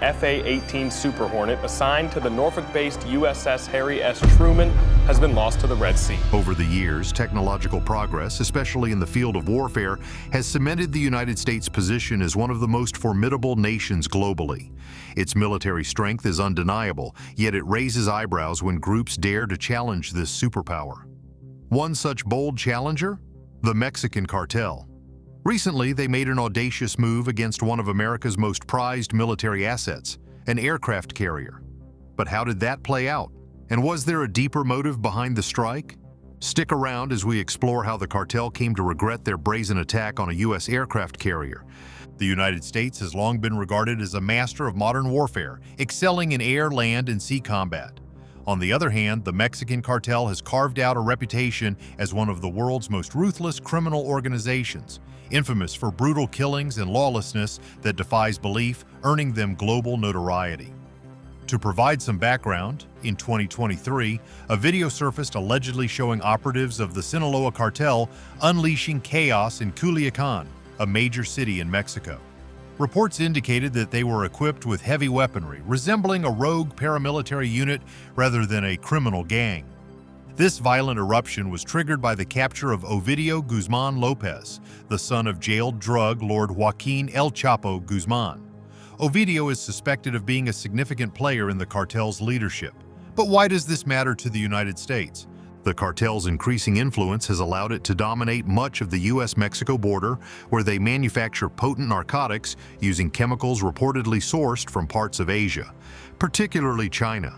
FA-18 Super Hornet assigned to the Norfolk-based USS Harry S. Truman has been lost to the Red Sea. Over the years, technological progress, especially in the field of warfare, has cemented the United States' position as one of the most formidable nations globally. Its military strength is undeniable, yet it raises eyebrows when groups dare to challenge this superpower. One such bold challenger? The Mexican Cartel. Recently, they made an audacious move against one of America's most prized military assets, an aircraft carrier. But how did that play out? And was there a deeper motive behind the strike? Stick around as we explore how the cartel came to regret their brazen attack on a U.S. aircraft carrier. The United States has long been regarded as a master of modern warfare, excelling in air, land, and sea combat. On the other hand, the Mexican cartel has carved out a reputation as one of the world's most ruthless criminal organizations, infamous for brutal killings and lawlessness that defies belief, earning them global notoriety. To provide some background, in 2023, a video surfaced allegedly showing operatives of the Sinaloa cartel unleashing chaos in Culiacan, a major city in Mexico. Reports indicated that they were equipped with heavy weaponry, resembling a rogue paramilitary unit rather than a criminal gang. This violent eruption was triggered by the capture of Ovidio Guzman Lopez, the son of jailed drug lord Joaquin El Chapo Guzman. Ovidio is suspected of being a significant player in the cartel's leadership. But why does this matter to the United States? The cartel's increasing influence has allowed it to dominate much of the U.S.-Mexico border, where they manufacture potent narcotics using chemicals reportedly sourced from parts of Asia, particularly China.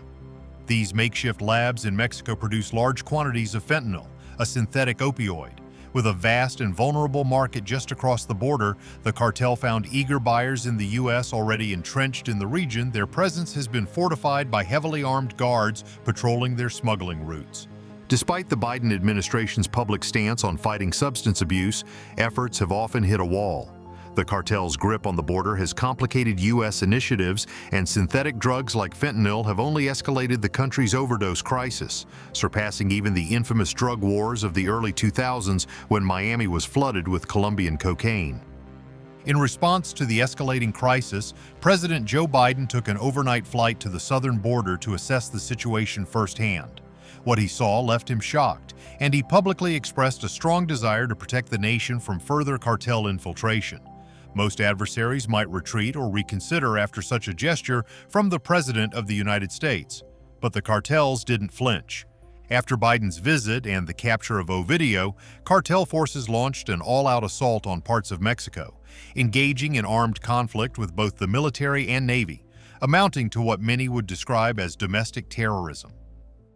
These makeshift labs in Mexico produce large quantities of fentanyl, a synthetic opioid. With a vast and vulnerable market just across the border, the cartel found eager buyers in the U.S. already entrenched in the region. Their presence has been fortified by heavily armed guards patrolling their smuggling routes. Despite the Biden administration's public stance on fighting substance abuse, efforts have often hit a wall. The cartel's grip on the border has complicated U.S. initiatives, and synthetic drugs like fentanyl have only escalated the country's overdose crisis, surpassing even the infamous drug wars of the early 2000s when Miami was flooded with Colombian cocaine. In response to the escalating crisis, President Joe Biden took an overnight flight to the southern border to assess the situation firsthand. What he saw left him shocked, and he publicly expressed a strong desire to protect the nation from further cartel infiltration. Most adversaries might retreat or reconsider after such a gesture from the President of the United States, but the cartels didn't flinch. After Biden's visit and the capture of Ovidio, cartel forces launched an all-out assault on parts of Mexico, engaging in armed conflict with both the military and Navy, amounting to what many would describe as domestic terrorism.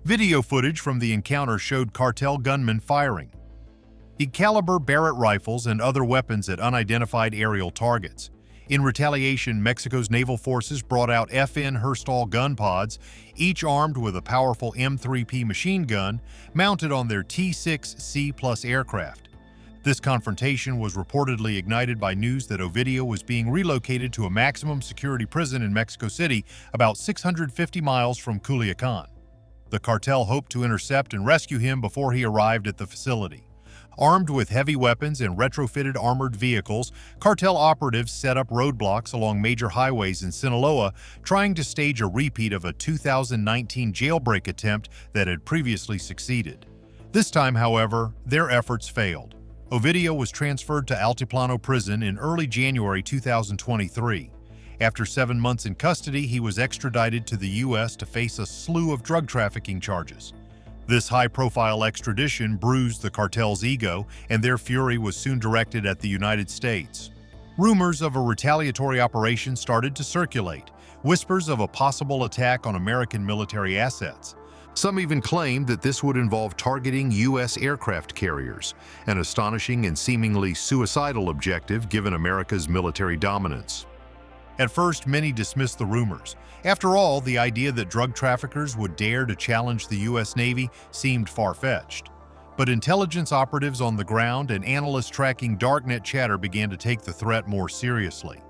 Video footage from the encounter showed cartel gunmen firing big-caliber Barrett rifles and other weapons at unidentified aerial targets. In retaliation, Mexico's naval forces brought out FN Herstal gun pods, each armed with a powerful M3P machine gun mounted on their T-6C+ aircraft. This confrontation was reportedly ignited by news that Ovidio was being relocated to a maximum security prison in Mexico City, about 650 miles from Culiacan. The cartel hoped to intercept and rescue him before he arrived at the facility. Armed with heavy weapons and retrofitted armored vehicles, cartel operatives set up roadblocks along major highways in Sinaloa, trying to stage a repeat of a 2019 jailbreak attempt that had previously succeeded. This time, however, their efforts failed. Ovidio was transferred to Altiplano Prison in early January 2023. After 7 months in custody, he was extradited to the U.S. to face a slew of drug trafficking charges. This high-profile extradition bruised the cartel's ego, and their fury was soon directed at the United States. Rumors of a retaliatory operation started to circulate, whispers of a possible attack on American military assets. Some even claimed that this would involve targeting U.S. aircraft carriers, an astonishing and seemingly suicidal objective given America's military dominance. At first, many dismissed the rumors. After all, the idea that drug traffickers would dare to challenge the U.S. Navy seemed far-fetched. But intelligence operatives on the ground and analysts tracking darknet chatter began to take the threat more seriously.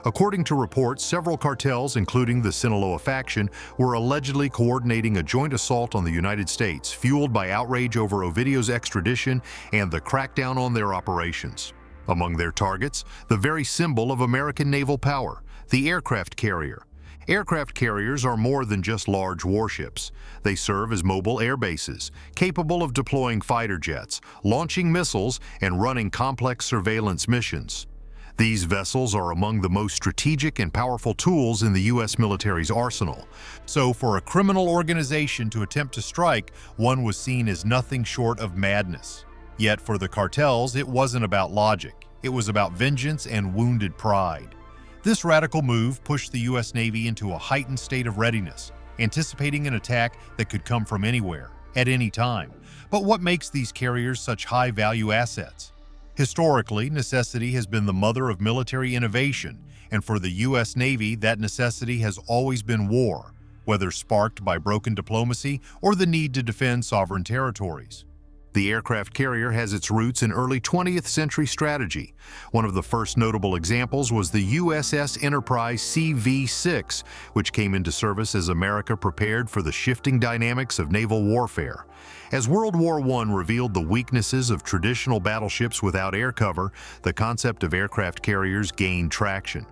According to reports, several cartels, including the Sinaloa faction, were allegedly coordinating a joint assault on the United States, fueled by outrage over Ovidio's extradition and the crackdown on their operations. Among their targets, the very symbol of American naval power, the aircraft carrier. Aircraft carriers are more than just large warships. They serve as mobile air bases, capable of deploying fighter jets, launching missiles, and running complex surveillance missions. These vessels are among the most strategic and powerful tools in the U.S. military's arsenal. So for a criminal organization to attempt to strike, one was seen as nothing short of madness. Yet for the cartels, it wasn't about logic. It was about vengeance and wounded pride. This radical move pushed the U.S. Navy into a heightened state of readiness, anticipating an attack that could come from anywhere, at any time. But what makes these carriers such high-value assets? Historically, necessity has been the mother of military innovation, and for the U.S. Navy, that necessity has always been war, whether sparked by broken diplomacy or the need to defend sovereign territories. The aircraft carrier has its roots in early 20th century strategy. One of the first notable examples was the USS Enterprise CV-6, which came into service as America prepared for the shifting dynamics of naval warfare. As World War I revealed the weaknesses of traditional battleships without air cover, the concept of aircraft carriers gained traction.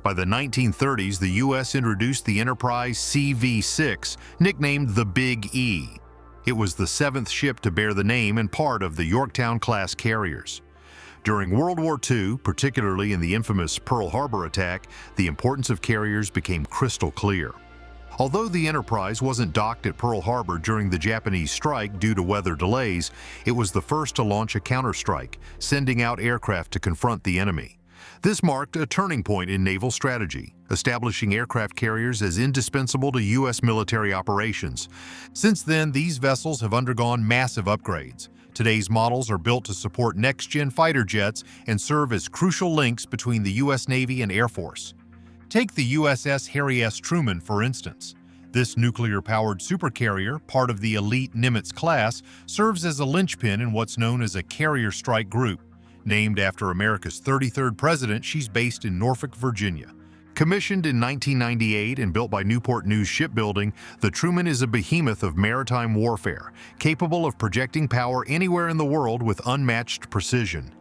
By the 1930s, the U.S. introduced the Enterprise CV-6, nicknamed the Big E. It was the seventh ship to bear the name and part of the Yorktown-class carriers. During World War II, particularly in the infamous Pearl Harbor attack, the importance of carriers became crystal clear. Although the Enterprise wasn't docked at Pearl Harbor during the Japanese strike due to weather delays, it was the first to launch a counterstrike, sending out aircraft to confront the enemy. This marked a turning point in naval strategy, establishing aircraft carriers as indispensable to U.S. military operations. Since then, these vessels have undergone massive upgrades. Today's models are built to support next-gen fighter jets and serve as crucial links between the U.S. Navy and Air Force. Take the USS Harry S. Truman, for instance. This nuclear-powered supercarrier, part of the elite Nimitz class, serves as a linchpin in what's known as a carrier strike group. Named after America's 33rd president, she's based in Norfolk, Virginia. Commissioned in 1998 and built by Newport News Shipbuilding, the Truman is a behemoth of maritime warfare, capable of projecting power anywhere in the world with unmatched precision.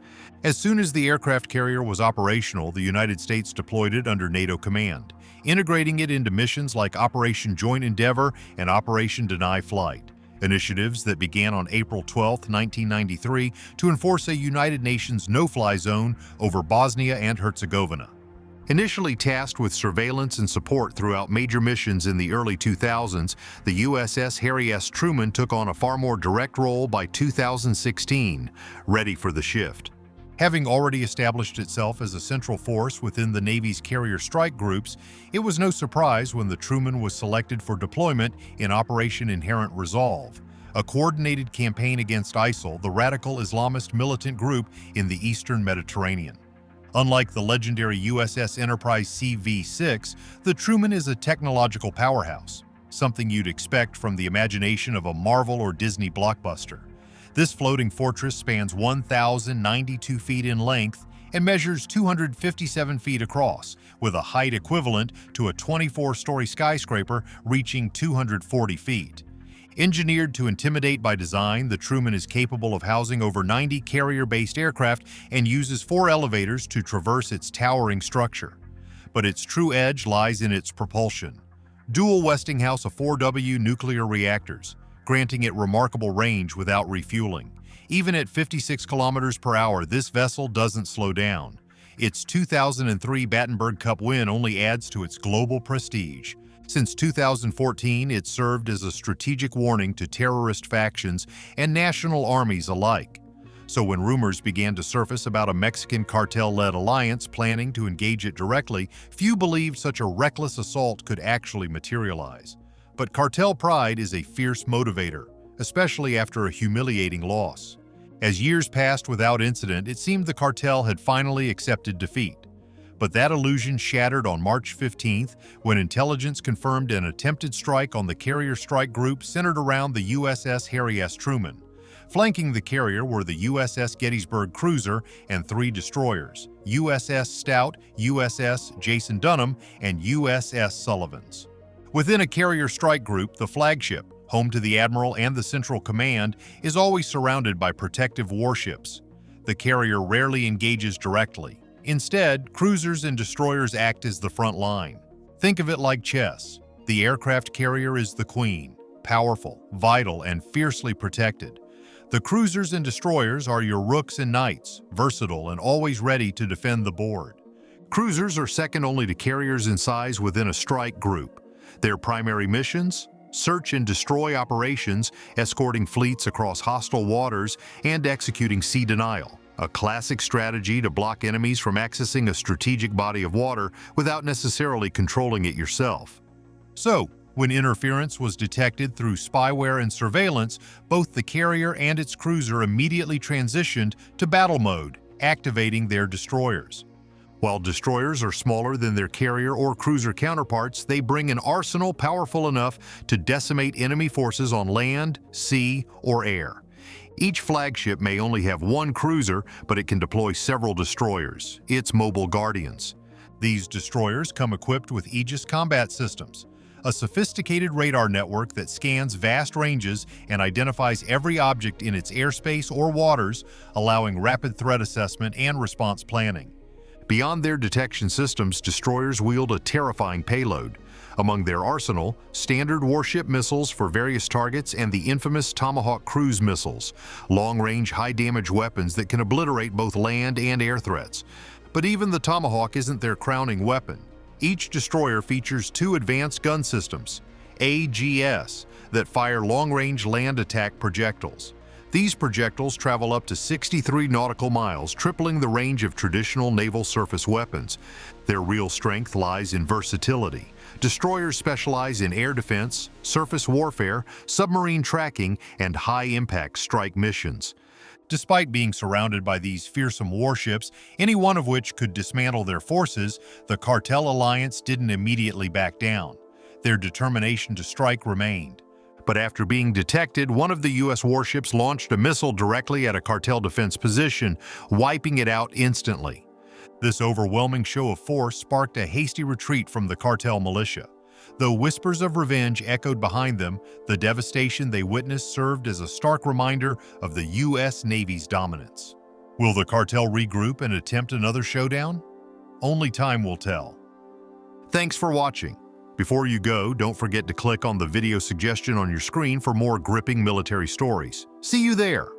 As soon as the aircraft carrier was operational, the United States deployed it under NATO command, integrating it into missions like Operation Joint Endeavor and Operation Deny Flight. Initiatives that began on April 12, 1993, to enforce a United Nations no-fly zone over Bosnia and Herzegovina. Initially tasked with surveillance and support throughout major missions in the early 2000s, the USS Harry S. Truman took on a far more direct role by 2016, ready for the shift. Having already established itself as a central force within the Navy's carrier strike groups, it was no surprise when the Truman was selected for deployment in Operation Inherent Resolve, a coordinated campaign against ISIL, the radical Islamist militant group in the eastern Mediterranean. Unlike the legendary USS Enterprise CV-6, the Truman is a technological powerhouse, something you'd expect from the imagination of a Marvel or Disney blockbuster. This floating fortress spans 1,092 feet in length and measures 257 feet across, with a height equivalent to a 24-story skyscraper reaching 240 feet. Engineered to intimidate by design, the Truman is capable of housing over 90 carrier-based aircraft and uses 4 elevators to traverse its towering structure. But its true edge lies in its propulsion. Dual Westinghouse 4W nuclear reactors, granting it remarkable range without refueling. Even at 56 kilometers per hour, this vessel doesn't slow down. Its 2003 Battenberg Cup win only adds to its global prestige. Since 2014, it served as a strategic warning to terrorist factions and national armies alike. So when rumors began to surface about a Mexican cartel-led alliance planning to engage it directly, few believed such a reckless assault could actually materialize. But cartel pride is a fierce motivator, especially after a humiliating loss. As years passed without incident, it seemed the cartel had finally accepted defeat. But that illusion shattered on March 15th when intelligence confirmed an attempted strike on the carrier strike group centered around the USS Harry S. Truman. Flanking the carrier were the USS Gettysburg cruiser and 3 destroyers, USS Stout, USS Jason Dunham, and USS Sullivans. Within a carrier strike group, the flagship, home to the admiral and the central command, is always surrounded by protective warships. The carrier rarely engages directly. Instead, cruisers and destroyers act as the front line. Think of it like chess. The aircraft carrier is the queen, powerful, vital, and fiercely protected. The cruisers and destroyers are your rooks and knights, versatile and always ready to defend the board. Cruisers are second only to carriers in size within a strike group. Their primary missions? Search and destroy operations, escorting fleets across hostile waters, and executing sea denial, a classic strategy to block enemies from accessing a strategic body of water without necessarily controlling it yourself. So, when interference was detected through spyware and surveillance, both the carrier and its cruiser immediately transitioned to battle mode, activating their destroyers. While destroyers are smaller than their carrier or cruiser counterparts, they bring an arsenal powerful enough to decimate enemy forces on land, sea, or air. Each flagship may only have one cruiser, but it can deploy several destroyers, its mobile guardians. These destroyers come equipped with Aegis combat systems, a sophisticated radar network that scans vast ranges and identifies every object in its airspace or waters, allowing rapid threat assessment and response planning. Beyond their detection systems, destroyers wield a terrifying payload. Among their arsenal, standard warship missiles for various targets and the infamous Tomahawk cruise missiles, long-range, high-damage weapons that can obliterate both land and air threats. But even the Tomahawk isn't their crowning weapon. Each destroyer features two advanced gun systems, AGS, that fire long-range land attack projectiles. These projectiles travel up to 63 nautical miles, tripling the range of traditional naval surface weapons. Their real strength lies in versatility. Destroyers specialize in air defense, surface warfare, submarine tracking, and high-impact strike missions. Despite being surrounded by these fearsome warships, any one of which could dismantle their forces, the Cartel alliance didn't immediately back down. Their determination to strike remained. But after being detected, one of the U.S. warships launched a missile directly at a Cartel defense position, wiping it out instantly. This overwhelming show of force sparked a hasty retreat from the Cartel militia. Though whispers of revenge echoed behind them, the devastation they witnessed served as a stark reminder of the U.S. Navy's dominance. Will the Cartel regroup and attempt another showdown? Only time will tell. Thanks for watching. Before you go, don't forget to click on the video suggestion on your screen for more gripping military stories. See you there!